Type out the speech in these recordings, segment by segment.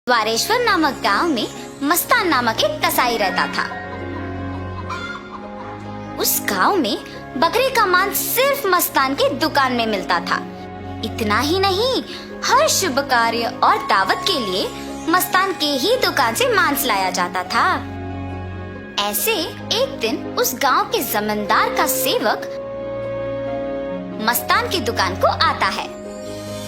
द्वारेश्वर नामक गांव में मस्तान नामक एक कसाई रहता था। उस गांव में बकरे का मांस सिर्फ मस्तान के दुकान में मिलता था। इतना ही नहीं, हर शुभ कार्य और दावत के लिए मस्तान के ही दुकान से मांस लाया जाता था। ऐसे एक दिन उस गांव के जमींदार का सेवक मस्तान की दुकान को आता है।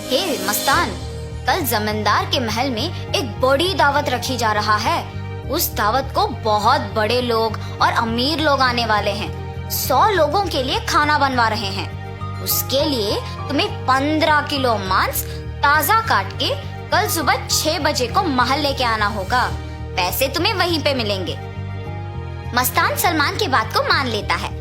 हे मस्तान, कल जमींदार के महल में एक बड़ी दावत रखी जा रहा है। उस दावत को बहुत बड़े लोग और अमीर लोग आने वाले हैं। 100 लोगों के लिए खाना बनवा रहे हैं। उसके लिए तुम्हें 15 किलो मांस ताजा काट के कल सुबह 6 बजे को महल लेके आना होगा। पैसे तुम्हें वहीं पे मिलेंगे। मस्तान सलमान की बात को मान लेता है,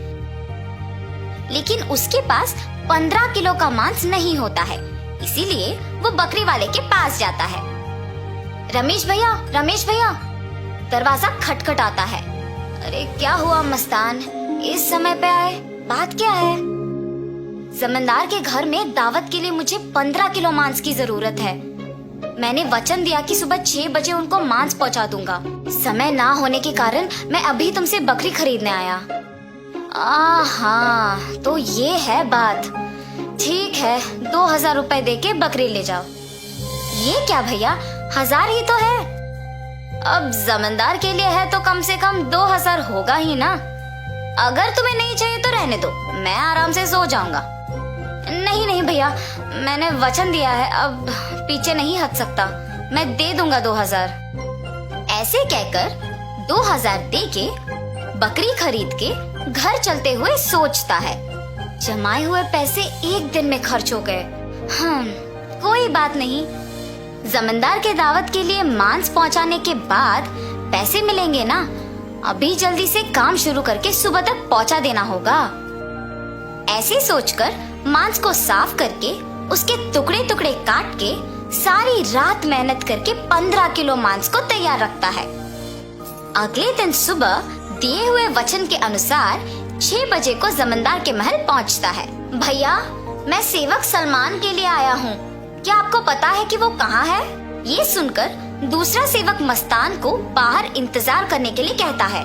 लेकिन उसके पास 15 किलो का मांस नहीं होता है। इसीलिए वो बकरी वाले के पास जाता है। रमेश भैया, दरवाजा खटखटाता है। अरे क्या हुआ मस्तान, इस समय पे आए, बात क्या है? जमींदार के घर में दावत के लिए मुझे 15 किलो मांस की जरूरत है। मैंने वचन दिया कि सुबह 6 बजे उनको मांस पहुंचा दूंगा। समय ना होने के कारण मैं अभी तुमसे बकरी खरीदने आया। हाँ, तो ये है बात। ठीक है, 2000 रुपए दे के बकरी ले जाओ। ये क्या भैया, 1000 ही तो है। अब जमींदार के लिए है तो कम से कम 2000 होगा ही ना। अगर तुम्हें नहीं चाहिए तो रहने दो, मैं आराम से सो जाऊंगा। नहीं भैया, मैंने वचन दिया है, अब पीछे नहीं हट सकता। मैं दे दूंगा 2000। ऐसे कहकर 2000 दे के बकरी खरीद के घर चलते हुए सोचता है, जमाए हुए पैसे एक दिन में खर्च हो गए। कोई बात नहीं, जमींदार के दावत के लिए मांस पहुंचाने के बाद पैसे मिलेंगे ना। अभी जल्दी से काम शुरू करके सुबह तक पहुंचा देना होगा। ऐसे सोचकर मांस को साफ करके उसके टुकड़े टुकड़े काट के सारी रात मेहनत करके 15 किलो मांस को तैयार रखता है। अगले दिन सुबह दिए हुए वचन के अनुसार 6 बजे को जमींदार के महल पहुंचता है। भैया, मैं सेवक सलमान के लिए आया हूँ। क्या आपको पता है कि वो कहाँ है? ये सुनकर दूसरा सेवक मस्तान को बाहर इंतजार करने के लिए कहता है।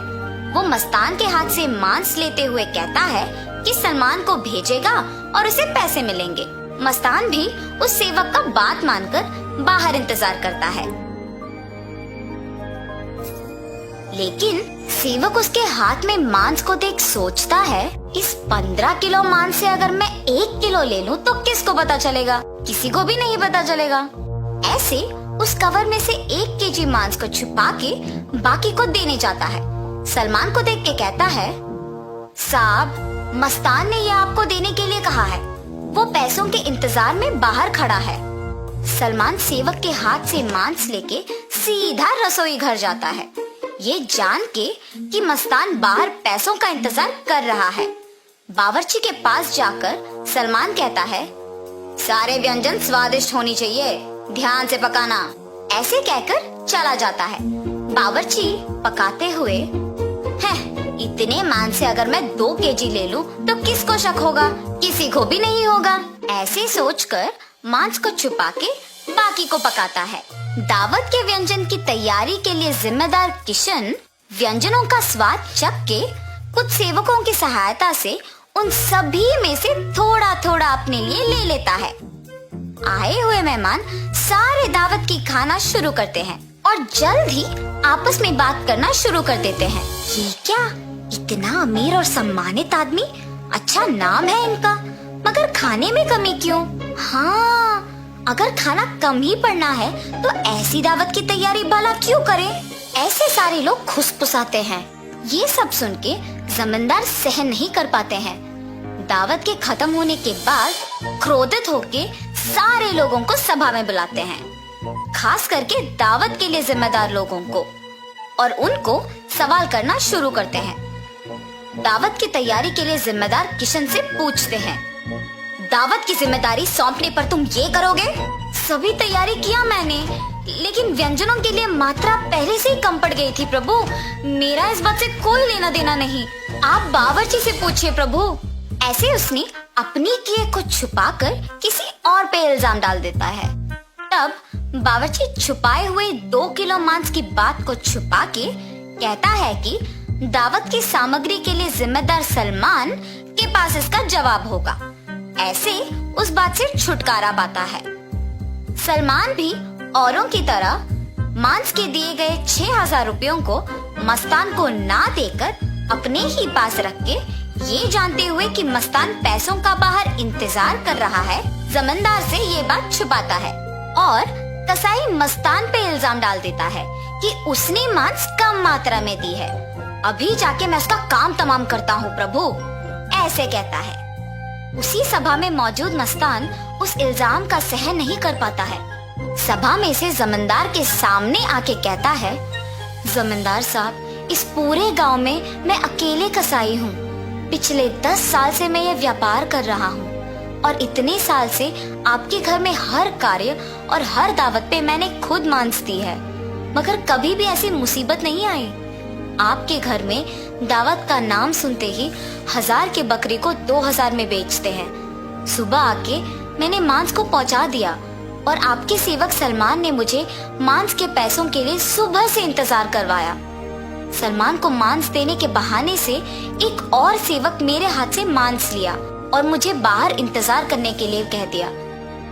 वो मस्तान के हाथ से मांस लेते हुए कहता है कि सलमान को भेजेगा और उसे पैसे मिलेंगे। मस्तान भी उस सेवक का बात मानकर बाहर इंतजार करता है, लेकिन सेवक उसके हाथ में मांस को देख सोचता है, इस 15 किलो मांस से अगर मैं 1 किलो ले लूं तो किसको पता चलेगा? किसी को भी नहीं पता चलेगा। ऐसे उस कवर में से 1 केजी मांस को छुपा के बाकी को देने जाता है। सलमान को देख के कहता है, साहब, मस्तान ने ये आपको देने के लिए कहा है। वो पैसों के इंतजार में बाहर खड़ा है। सलमान सेवक के हाथ से मांस लेके सीधा रसोई घर जाता है, ये जान के कि मस्तान बाहर पैसों का इंतजार कर रहा है। बावर्ची के पास जाकर सलमान कहता है, सारे व्यंजन स्वादिष्ट होनी चाहिए, ध्यान से पकाना। ऐसे कहकर चला जाता है। बावर्ची पकाते हुए, इतने मांस से अगर मैं 2 केजी ले लूं तो किसको शक होगा? किसी को भी नहीं होगा। ऐसे सोचकर मांस को छुपा के बाकी को पकाता है। दावत के व्यंजन की तैयारी के लिए जिम्मेदार किशन व्यंजनों का स्वाद चख के कुछ सेवकों की सहायता से उन सभी में से थोड़ा थोड़ा अपने लिए ले लेता है। आए हुए मेहमान सारे दावत की खाना शुरू करते हैं और जल्द ही आपस में बात करना शुरू कर देते हैं। ये क्या, इतना अमीर और सम्मानित आदमी, अच्छा नाम है इनका, मगर खाने में कमी क्यों? हाँ, अगर खाना कम ही पड़ना है तो ऐसी दावत की तैयारी भला क्यों करें? ऐसे सारे लोग खुसफुसाते हैं। ये सब सुन के जमींदार सहन नहीं कर पाते हैं। दावत के खत्म होने के बाद क्रोधित होके सारे लोगों को सभा में बुलाते हैं, खास करके दावत के लिए जिम्मेदार लोगों को, और उनको सवाल करना शुरू करते हैं। दावत की तैयारी के लिए जिम्मेदार किशन से पूछते हैं, दावत की जिम्मेदारी सौंपने पर तुम ये करोगे? सभी तैयारी किया मैंने, लेकिन व्यंजनों के लिए मात्रा पहले से ही कम पड़ गई थी प्रभु। मेरा इस बात से कोई लेना देना नहीं, आप बावर्ची से पूछिए प्रभु। ऐसे उसने अपनी किए को छुपाकर किसी और पे इल्जाम डाल देता है। तब बावर्ची छुपाए हुए 2 किलो मांस की बात को छुपा के कहता है कि दावत की सामग्री के लिए जिम्मेदार सलमान के पास इसका जवाब होगा। ऐसे उस बात से छुटकारा पाता है। सलमान भी औरों की तरह मांस के दिए गए 6,000 रुपयों को मस्तान को ना देकर अपने ही पास रख के, ये जानते हुए कि मस्तान पैसों का बाहर इंतजार कर रहा है, जमींदार से ये बात छुपाता है और कसाई मस्तान पे इल्जाम डाल देता है कि उसने मांस कम मात्रा में दी है। अभी जाके मैं उसका काम तमाम करता हूँ प्रभु, ऐसे कहता है। उसी सभा में मौजूद मस्तान उस इल्जाम का सहन नहीं कर पाता है। सभा में से जमींदार के सामने आके कहता है, जमींदार साहब, इस पूरे गांव में मैं अकेले कसाई हूँ। पिछले 10 साल से मैं ये व्यापार कर रहा हूँ और इतने साल से आपके घर में हर कार्य और हर दावत पे मैंने खुद मांस दी है, मगर कभी भी ऐसी मुसीबत नहीं आई। आपके घर में दावत का नाम सुनते ही 1000 के बकरी को 2000 में बेचते हैं। सुबह आके मैंने मांस को पहुंचा दिया और आपके सेवक सलमान ने मुझे मांस के पैसों के लिए सुबह से इंतजार करवाया। सलमान को मांस देने के बहाने से एक और सेवक मेरे हाथ से मांस लिया और मुझे बाहर इंतजार करने के लिए कह दिया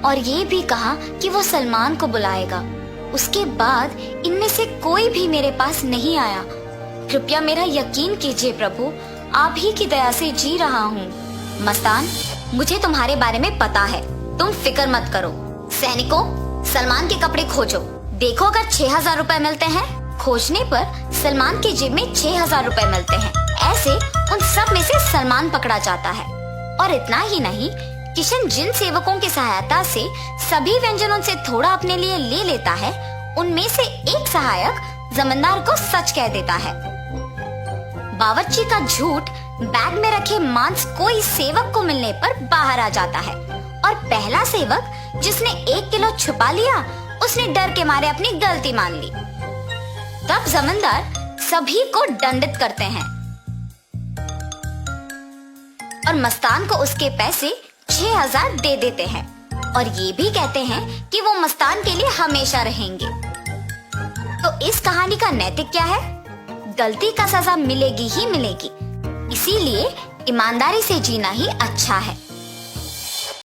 और ये भी कहा कि वो सलमान को बुलाएगा। उसके बाद इनमें से कोई भी मेरे पास नहीं आया। कृपया मेरा यकीन कीजिए प्रभु, आप ही की दया से जी रहा हूँ। मस्तान, मुझे तुम्हारे बारे में पता है, तुम फिक्र मत करो। सैनिकों, सलमान के कपड़े खोजो, देखो अगर 6,000 रुपए मिलते हैं। खोजने पर सलमान की जेब में 6,000 रुपए मिलते हैं। ऐसे उन सब में से सलमान पकड़ा जाता है और इतना ही नहीं, किशन जिन सेवकों की सहायता से सभी व्यंजनों से थोड़ा अपने लिए ले लेता है, उनमें से एक सहायक जमींदार को सच कह देता है। बावर्ची का झूठ बैग में रखे मांस कोई सेवक को मिलने पर बाहर आ जाता है और पहला सेवक जिसने 1 किलो छुपा लिया, उसने डर के मारे अपनी गलती मान ली। तब जमींदार सभी को दंडित करते हैं और मस्तान को उसके पैसे 6,000 दे देते हैं और ये भी कहते हैं कि वो मस्तान के लिए हमेशा रहेंगे। तो इस कहानी का नैतिक क्या है? गलती का सजा मिलेगी ही मिलेगी, इसीलिए ईमानदारी से जीना ही अच्छा है।